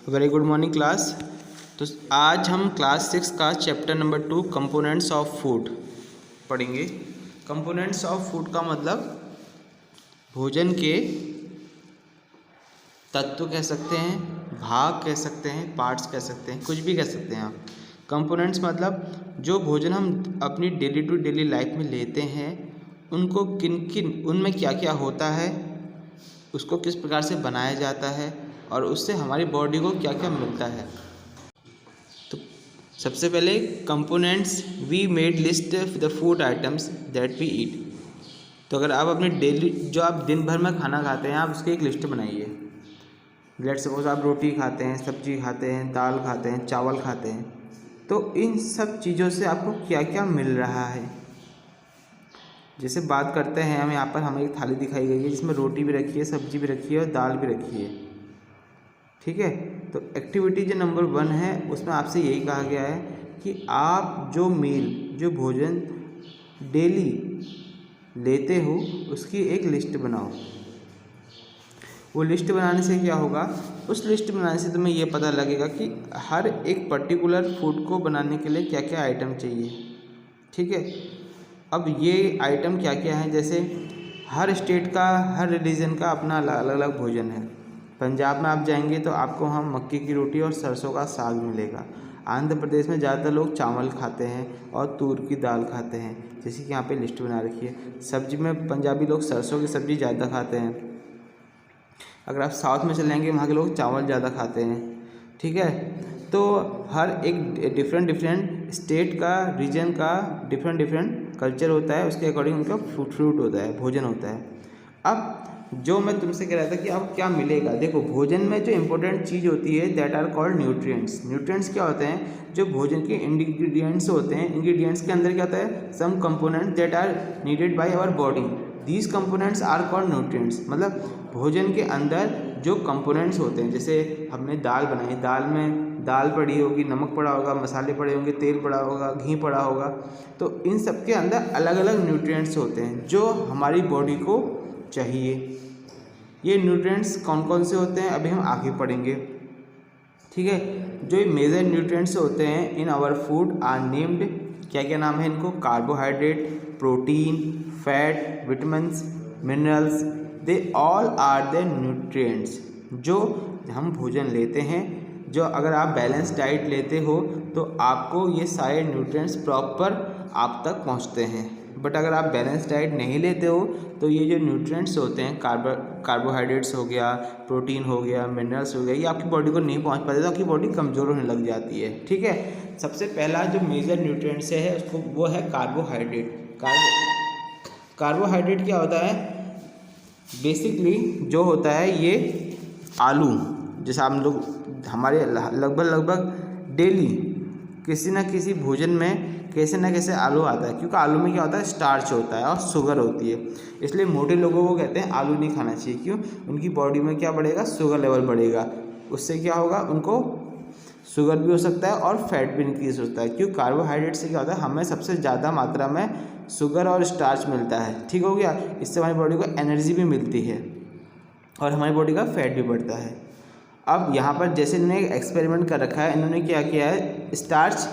Very good morning class. तो आज हम क्लास 6 का chapter number 2 components of food पढ़ेंगे। कंपोनेंट्स ऑफ फूड का मतलब भोजन के तत्व कह सकते हैं, भाग कह सकते हैं, पार्ट्स कह सकते हैं, कुछ भी कह सकते हैं आप। कंपोनेंट्स मतलब जो भोजन हम अपनी डेली टू डेली लाइफ में लेते हैं उनको किन किन उनमें क्या क्या होता है, उसको किस प्रकार से बनाया जाता है और उससे हमारी बॉडी को क्या क्या मिलता है। तो सबसे पहले components we made list the food items that we eat. तो अगर आप अपने डेली जो आप दिन भर में खाना खाते हैं आप उसकी एक लिस्ट बनाइए। लेट सपोज आप रोटी खाते हैं, सब्जी खाते हैं, दाल खाते हैं, चावल खाते हैं, तो इन सब चीज़ों से आपको क्या क्या मिल रहा है। जैसे बात करते हैं हम, यहाँ पर हमें एक थाली दिखाई गई है जिसमें रोटी भी रखी है, सब्जी भी रखी है और दाल भी रखी है। ठीक है, तो एक्टिविटी जो नंबर 1 है उसमें आपसे यही कहा गया है कि आप जो मील जो भोजन डेली लेते हो उसकी एक लिस्ट बनाओ। वो लिस्ट बनाने से क्या होगा, उस लिस्ट बनाने से तुम्हें ये पता लगेगा कि हर एक पर्टिकुलर फूड को बनाने के लिए क्या क्या आइटम चाहिए। ठीक है, अब ये आइटम क्या क्या है, जैसे हर स्टेट का हर रिलीजन का अपना अलग अलग भोजन है। पंजाब में आप जाएंगे तो आपको हम मक्के की रोटी और सरसों का साग मिलेगा। आंध्र प्रदेश में ज़्यादातर लोग चावल खाते हैं और तूर की दाल खाते हैं, जैसे कि यहाँ पे लिस्ट बना रखी है। सब्जी में पंजाबी लोग सरसों की सब्ज़ी ज़्यादा खाते हैं। अगर आप साउथ में चलेंगे वहाँ के लोग चावल ज़्यादा खाते हैं। ठीक है, तो हर एक डिफरेंट स्टेट का रीजन का डिफरेंट कल्चर होता है, उसके अकॉर्डिंग उनका फ्रूट होता है, भोजन होता है। अब जो मैं तुमसे कह रहा था कि अब क्या मिलेगा, देखो भोजन में जो इम्पोर्टेंट चीज़ होती है that are called nutrients. Nutrients क्या होते हैं, जो भोजन के इंग्रेडिएंट्स होते हैं। इंग्रेडिएंट्स के अंदर क्या होता है, some components that are needed by our body, these components are called nutrients. मतलब भोजन के अंदर जो कंपोनेंट्स होते हैं, जैसे हमने दाल बनाई, दाल में दाल पड़ी होगी, नमक पड़ा होगा, मसाले पड़े होंगे, तेल पड़ा होगा, घी पड़ा होगा, तो इन सब के अंदर अलग अलग न्यूट्रिएंट्स होते हैं जो हमारी बॉडी को चाहिए। ये न्यूट्रिएंट्स कौन कौन से होते हैं अभी हम आगे पढ़ेंगे। ठीक है, जो ये मेजर न्यूट्रिएंट्स होते हैं in our food are named, क्या क्या नाम है इनको, carbohydrate, protein, fat, vitamins, minerals, they all are the nutrients. जो हम भोजन लेते हैं, जो अगर आप बैलेंस डाइट लेते हो तो आपको ये सारे न्यूट्रिएंट्स प्रॉपर आप तक पहुंचते हैं। बट अगर आप बैलेंस डाइट नहीं लेते हो तो ये जो न्यूट्रिएंट्स होते हैं, कार्बोहाइड्रेट्स हो गया, प्रोटीन हो गया, मिनरल्स हो गया, ये आपकी बॉडी को नहीं पहुंच पाते तो आपकी बॉडी कमज़ोर होने लग जाती है। ठीक है, सबसे पहला जो मेजर न्यूट्रिएंट्स है उसको वो है कार्बोहाइड्रेट। कार्बोहाइड्रेट क्या होता है, बेसिकली जो होता है ये आलू, जैसे हम लोग हमारे लगभग डेली किसी न किसी भोजन में कैसे ना कैसे आलू आता है, क्योंकि आलू में क्या होता है, स्टार्च होता है और शुगर होती है। इसलिए मोटे लोगों को कहते हैं आलू नहीं खाना चाहिए। क्यों, उनकी बॉडी में क्या बढ़ेगा, शुगर लेवल बढ़ेगा, उससे क्या होगा, उनको शुगर भी हो सकता है और फैट भी इंक्रीज होता है। क्योंकि कार्बोहाइड्रेट से क्या होता है, हमें सबसे ज़्यादा मात्रा में शुगर और स्टार्च मिलता है। ठीक हो गया, इससे हमारी बॉडी को एनर्जी भी मिलती है और हमारी बॉडी का फैट भी बढ़ता है। अब यहाँ पर जैसे इन्होंने एक्सपेरिमेंट कर रखा है, इन्होंने क्या किया है, स्टार्च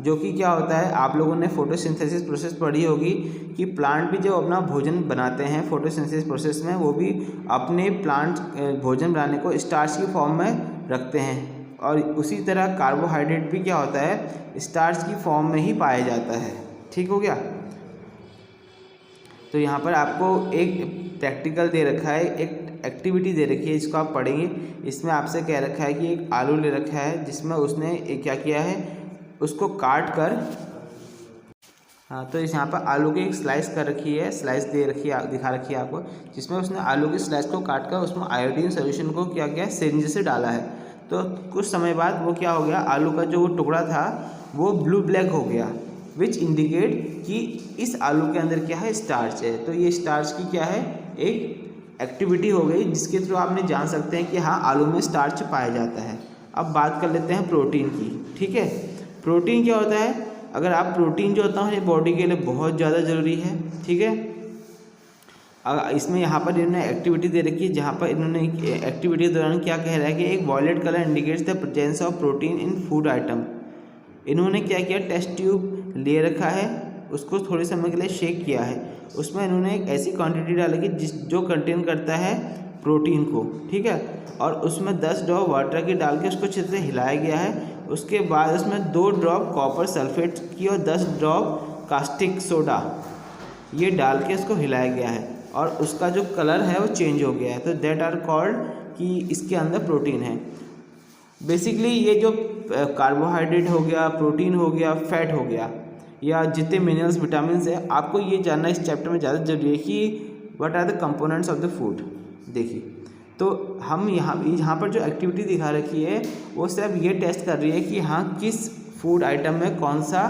जो कि क्या होता है, आप लोगों ने फोटोसिंथेसिस प्रोसेस पढ़ी होगी कि प्लांट भी जो अपना भोजन बनाते हैं फोटोसिंथेसिस प्रोसेस में, वो भी अपने प्लांट भोजन बनाने को स्टार्च की फॉर्म में रखते हैं। और उसी तरह कार्बोहाइड्रेट भी क्या होता है, स्टार्च की फॉर्म में ही पाया जाता है। ठीक हो गया, तो यहाँ पर आपको एक प्रैक्टिकल दे रखा है, एक एक्टिविटी दे रखी है, इसको आप पढ़ेंगे। इसमें आपसे कह रखा है कि एक आलू ले रखा है जिसमें उसने एक क्या किया है, उसको काट कर, हाँ तो इस यहाँ पर आलू की एक स्लाइस कर रखी है, स्लाइस दे रखी है, दिखा रखी है आपको, जिसमें उसने आलू की स्लाइस को काट कर उसमें आयोडीन सोल्यूशन को क्या किया, सिरिंज से डाला है। तो कुछ समय बाद वो क्या हो गया, आलू का जो टुकड़ा था वो ब्लू ब्लैक हो गया, विच इंडिकेट कि इस आलू के अंदर क्या है, स्टार्च है। तो ये स्टार्च की क्या है, एक एक्टिविटी हो गई जिसके थ्रू आपने जान सकते हैं कि हाँ आलू में स्टार्च पाया जाता है। अब बात कर लेते हैं प्रोटीन की। ठीक है, प्रोटीन क्या होता है, अगर आप प्रोटीन जो होता है ये बॉडी के लिए बहुत ज़्यादा ज़रूरी है। ठीक है, इसमें यहाँ पर इन्होंने एक्टिविटी दे रखी है, जहाँ पर इन्होंने एक्टिविटी के दौरान क्या कह रहा है कि एक violet colour indicates the presence of protein in food item. इन्होंने क्या किया, टेस्ट ट्यूब ले रखा है, उसको थोड़े समय के लिए शेक किया है, उसमें इन्होंने एक ऐसी क्वांटिटी डाली कि जो कंटेन करता है प्रोटीन को, ठीक है, और उसमें 10 ड्रॉप वाटर की डाल के उसको अच्छे से हिलाया गया है। उसके बाद उसमें 2 ड्रॉप कॉपर सल्फेट की और 10 ड्रॉप कास्टिक सोडा ये डाल के उसको हिलाया गया है, और उसका जो कलर है वो चेंज हो गया है। तो दैट आर कॉल्ड कि इसके अंदर प्रोटीन है। बेसिकली ये जो कार्बोहाइड्रेट हो गया, प्रोटीन हो गया, फैट हो गया, या जितने मिनरल्स विटामिन है, आपको ये जानना इस चैप्टर में ज़्यादा जरूरी है कि what are the components of the food. देखिए, तो हम यहाँ पर जो एक्टिविटी दिखा रखी है वो सिर्फ ये टेस्ट कर रही है कि हाँ किस फूड आइटम में कौन सा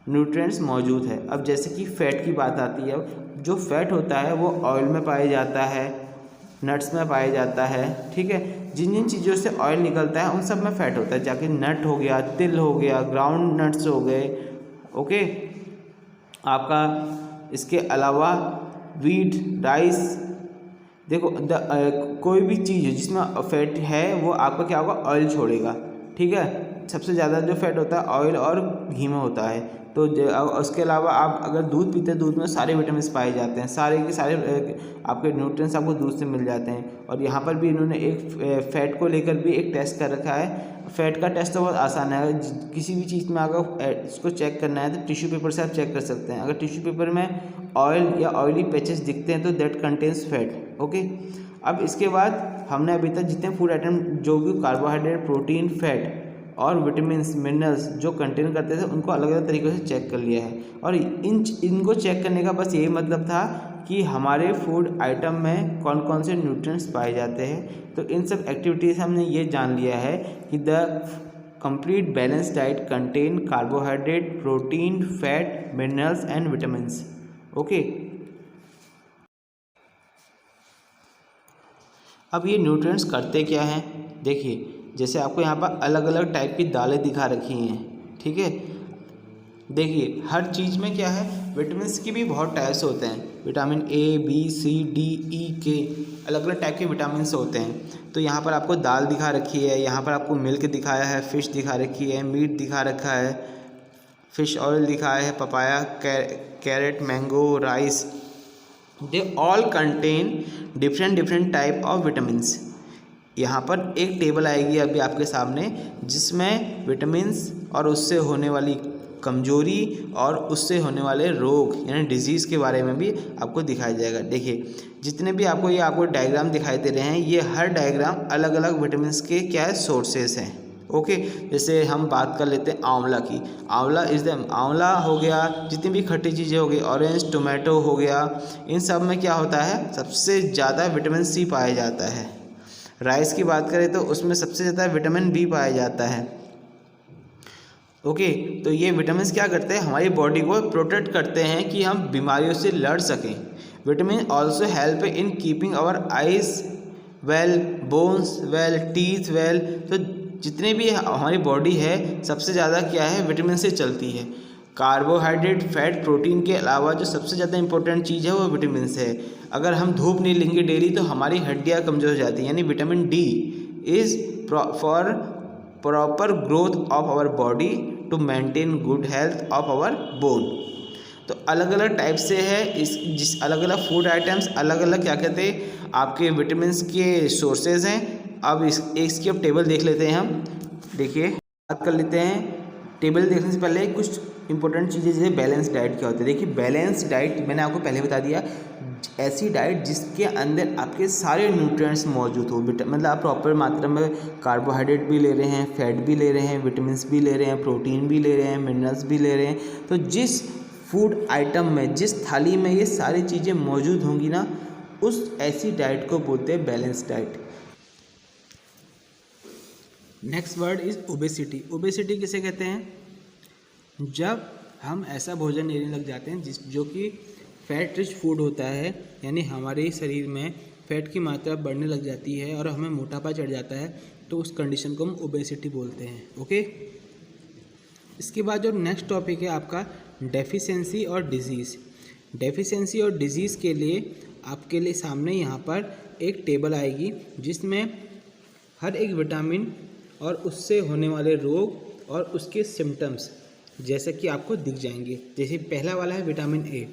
न्यूट्रिएंट्स मौजूद है। अब जैसे कि फ़ैट की बात आती है, जो फैट होता है वो ऑयल में पाया जाता है, नट्स में पाया जाता है, ठीक है। जिन जिन चीज़ों से ऑयल निकलता है उन सब में फ़ैट होता है, जाके नट हो गया, तिल हो गया, ग्राउंड नट्स हो गए, ओके। आपका इसके अलावा वीट, राइस, देखो कोई भी चीज़ जिसमें फैट है वो आपका क्या होगा, ऑयल छोड़ेगा, ठीक है। सबसे ज़्यादा जो फैट होता है ऑयल और घी में होता है। तो उसके अलावा आप अगर दूध पीते हैं, दूध में सारे विटामिन पाए जाते हैं, सारे के सारे आपके न्यूट्रिएंट्स आपको दूध से मिल जाते हैं। और यहाँ पर भी इन्होंने एक फ़ैट को लेकर भी एक टेस्ट कर रखा है। फ़ैट का टेस्ट तो बहुत आसान है, किसी भी चीज़ में अगर इसको चेक करना है तो टिश्यू पेपर से आप चेक कर सकते हैं। अगर टिश्यू पेपर में ऑयल या ऑयली पैचेस दिखते हैं तो दैट कंटेन्स फैट, ओके। अब इसके बाद हमने अभी तक जितने फूड आइटम जो भी कार्बोहाइड्रेट, प्रोटीन, फैट और विटामिन्स, मिनरल्स जो कंटेन करते थे उनको अलग अलग तरीक़ों से चेक कर लिया है। और इनको चेक करने का बस यही मतलब था कि हमारे फूड आइटम में कौन कौन से न्यूट्रिएंट्स पाए जाते हैं। तो इन सब एक्टिविटीज़ हमने ये जान लिया है कि the complete balance diet contain carbohydrate, protein, fat, minerals and vitamins, okay. अब ये न्यूट्रिएंट्स करते क्या हैं, देखिए जैसे आपको यहाँ पर अलग अलग टाइप की दालें दिखा रखी हैं, ठीक है। देखिए हर चीज़ में क्या है, विटामिन्स की भी बहुत टाइप्स होते हैं, vitamin A, B, C, D, E, K, अलग अलग टाइप के विटामिन्स होते हैं। तो यहाँ पर आपको दाल दिखा रखी है, यहाँ पर आपको मिल्क दिखाया है, फ़िश दिखा रखी है, मीट दिखा रखा है, फ़िश ऑयल दिखाया है, papaya, carrot, mango, rice, they all contain different type of vitamins. यहाँ पर एक टेबल आएगी अभी आपके सामने जिसमें विटामिन्स और उससे होने वाली कमजोरी और उससे होने वाले रोग यानी डिजीज़ के बारे में भी आपको दिखाया जाएगा। देखिए जितने भी आपको डायग्राम दिखाई दे रहे हैं, ये हर डायग्राम अलग अलग विटामिन्स के क्या है, सोर्सेस हैं, ओके। जैसे हम बात कर लेते हैं आंवला की, आंवला हो गया, जितनी भी खट्टी चीज़ें हो गई, ऑरेंज, टोमेटो हो गया, इन सब में क्या होता है, सबसे ज़्यादा विटामिन सी पाया जाता है। राइस की बात करें तो उसमें सबसे ज़्यादा विटामिन बी पाया जाता है, ओके। तो ये विटामिन क्या करते हैं, हमारी बॉडी को प्रोटेक्ट करते हैं कि हम बीमारियों से लड़ सकें। Vitamin also help in keeping our eyes well, bones well, teeth well. तो जितने भी हमारी बॉडी है सबसे ज़्यादा क्या है, विटामिन से चलती है। कार्बोहाइड्रेट, फैट, प्रोटीन के अलावा जो सबसे ज़्यादा इंपॉर्टेंट चीज़ है वो विटामिन है। अगर हम धूप नहीं लेंगे डेली तो हमारी हड्डियाँ कमज़ोर हो जाती हैं, यानी vitamin D is for proper growth of our body to maintain good health of our bone. तो अलग अलग टाइप से है जिस अलग अलग फूड आइटम्स अलग अलग क्या कहते हैं आपके विटामिन्स के सोर्सेज हैं। अब इसकी अब टेबल देख लेते हैं हम। देखिए बात कर लेते हैं, टेबल देखने से पहले कुछ इंपॉर्टेंट चीज़ें जैसे बैलेंस डाइट क्या होती है। देखिए बैलेंस डाइट मैंने आपको पहले बता दिया, ऐसी डाइट जिसके अंदर आपके सारे न्यूट्रिएंट्स मौजूद हो, मतलब आप प्रॉपर मात्रा में कार्बोहाइड्रेट भी ले रहे हैं, फैट भी ले रहे हैं, विटामिन्स भी ले रहे हैं, प्रोटीन भी ले रहे हैं, मिनरल्स भी ले रहे हैं। तो जिस फूड आइटम में, जिस थाली में ये सारी चीज़ें मौजूद होंगी ना, उस ऐसी डाइट को बोलते हैं balance diet. Next word is obesity. Obesity किसे कहते हैं, जब हम ऐसा भोजन लेने लग जाते हैं जो कि फैट रिच फूड होता है, यानी हमारे शरीर में फैट की मात्रा बढ़ने लग जाती है और हमें मोटापा चढ़ जाता है, तो उस कंडीशन को हम ओबेसिटी बोलते हैं, ओके। इसके बाद जो नेक्स्ट टॉपिक है आपका डेफिशिएंसी और डिजीज़। डेफिशिएंसी और डिजीज़ के लिए आपके लिए सामने यहाँ पर एक टेबल आएगी जिसमें हर एक विटामिन और उससे होने वाले रोग और उसके सिम्टम्स जैसे कि आपको दिख जाएंगे। जैसे पहला वाला है विटामिन ए।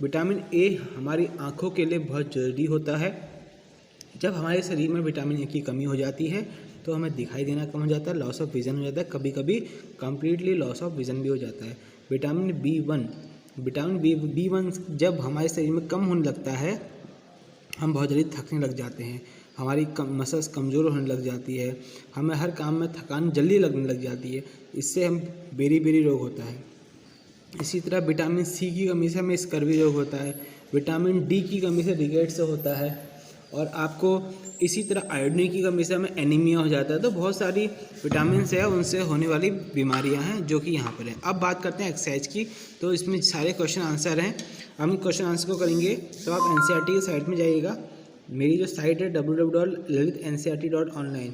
विटामिन ए हमारी आँखों के लिए बहुत ज़रूरी होता है। जब हमारे शरीर में विटामिन ए की कमी हो जाती है तो हमें दिखाई देना कम हो जाता है, लॉस ऑफ विज़न हो जाता है, कभी कभी कम्प्लीटली लॉस ऑफ विज़न भी हो जाता है। विटामिन बी वन जब हमारे शरीर में कम होने लगता है हम बहुत जल्दी थकने लग जाते हैं, हमारी मसल्स कमज़ोर होने लग जाती है, हमें हर काम में थकान जल्दी लगने लग जाती है, इससे हम बेरी रोग होता है। इसी तरह विटामिन सी की कमी से हमें स्कर्वी रोग होता है, विटामिन डी की कमी से रिकेट्स होता है, और आपको इसी तरह आयोडीन की कमी से हमें एनीमिया हो जाता है। तो बहुत सारी विटामिन है उनसे होने वाली बीमारियां हैं जो कि यहाँ पर है। अब बात करते हैं एक्सरसाइज की। तो इसमें सारे क्वेश्चन आंसर हैं, हम क्वेश्चन आंसर को करेंगे। तो आप एनसीईआरटी की साइट में जाइएगा, मेरी जो साइट है www.lalitncert.online,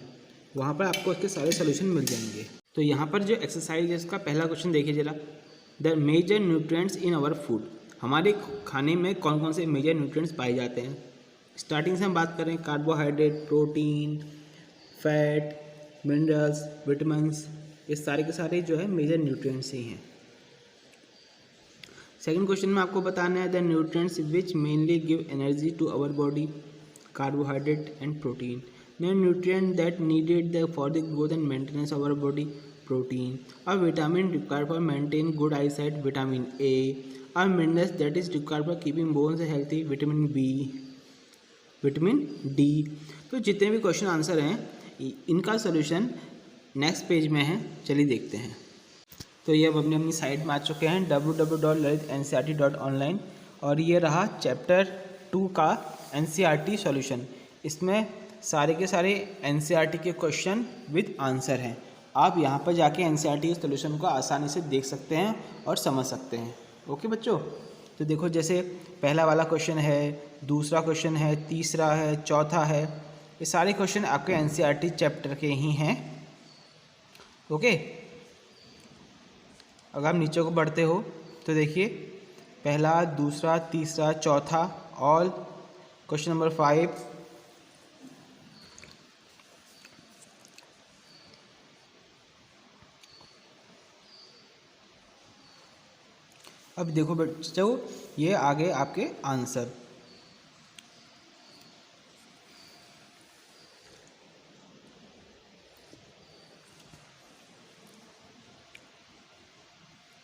वहाँ पर आपको इसके सारे सोल्यूशन मिल जाएंगे। तो यहाँ पर जो एक्सरसाइज है इसका पहला क्वेश्चन देखिए जरा, the major nutrients in our food, हमारे खाने में कौन कौन से मेजर न्यूट्रिएंट्स पाए जाते हैं। स्टार्टिंग से हम बात करें carbohydrate, protein, fat, minerals, vitamins, ये सारे के सारे जो है मेजर न्यूट्रिएंट्स ही हैं। सेकंड क्वेश्चन में आपको बताना है the nutrients which mainly give energy to our body, carbohydrate and protein. The nutrient that needed for the growth and maintenance of our body, protein. A vitamin required for maintain good eyesight, vitamin A. A minerals that is required for keeping bones healthy, vitamin B, vitamin D. तो जितने भी question answer हैं इनका solution next page में है, चलिए देखते हैं। तो ये अब अपनी साइट में आ चुके हैं www.lalitncert.online, और ये रहा चैप्टर 2 का एनसीईआरटी सॉल्यूशन। इसमें सारे के सारे एनसीईआरटी के क्वेश्चन विद आंसर हैं। आप यहाँ पर जाके एनसीईआरटी के सॉल्यूशन को आसानी से देख सकते हैं और समझ सकते हैं। ओके बच्चों, तो देखो जैसे पहला वाला क्वेश्चन है, दूसरा क्वेश्चन है, तीसरा है, चौथा है, ये सारे क्वेश्चन आपके एनसीईआरटी चैप्टर के ही हैं। ओके, अगर आप नीचे को बढ़ते हो तो देखिए पहला, दूसरा, तीसरा, चौथा, ऑल, क्वेश्चन नंबर 5, अब देखो बच्चों ये आगे आपके आंसर।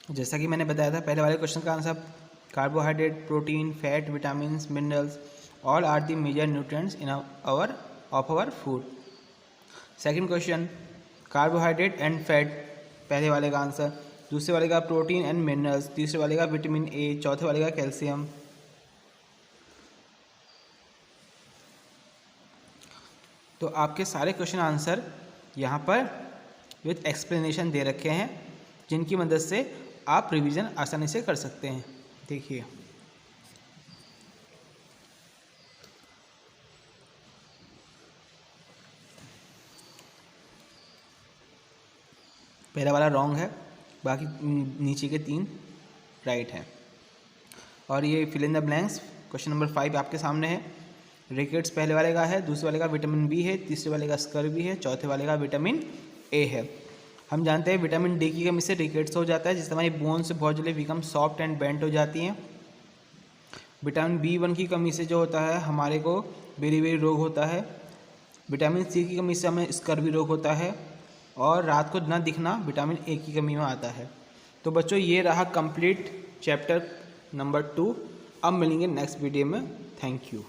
जैसा कि मैंने बताया था पहले वाले क्वेश्चन का answer carbohydrate, protein, fat, vitamins, minerals, all are the major nutrients in our food. Second question carbohydrate and fat, पहले वाले का आंसर। दूसरे वाले का प्रोटीन एंड मिनरल्स, तीसरे वाले का विटामिन ए, चौथे वाले का कैल्शियम। तो आपके सारे क्वेश्चन आंसर यहाँ पर विद एक्सप्लेनेशन दे रखे हैं, जिनकी मदद से आप रिवीजन आसानी से कर सकते हैं। देखिए पहला वाला रॉन्ग है, बाकी नीचे के 3 राइट हैं। और ये fill in the blanks question number 5 आपके सामने है। रिकेट्स पहले वाले का है, दूसरे वाले का विटामिन बी है, तीसरे वाले का स्कर्वी है, चौथे वाले का विटामिन ए है। हम जानते हैं विटामिन डी की कमी से रिकेट्स हो जाता है, जिससे हमारी बोन्स बहुत जल्दी बिकम सॉफ्ट एंड बेंट हो जाती हैं। विटामिन B1 की कमी से जो होता है हमारे को बेरी रोग होता है। विटामिन सी की कमी से हमें स्कर्वी रोग होता है, और रात को ना दिखना विटामिन ए की कमी में आता है। तो बच्चों ये रहा कंप्लीट चैप्टर नंबर 2। अब मिलेंगे नेक्स्ट वीडियो में। Thank you.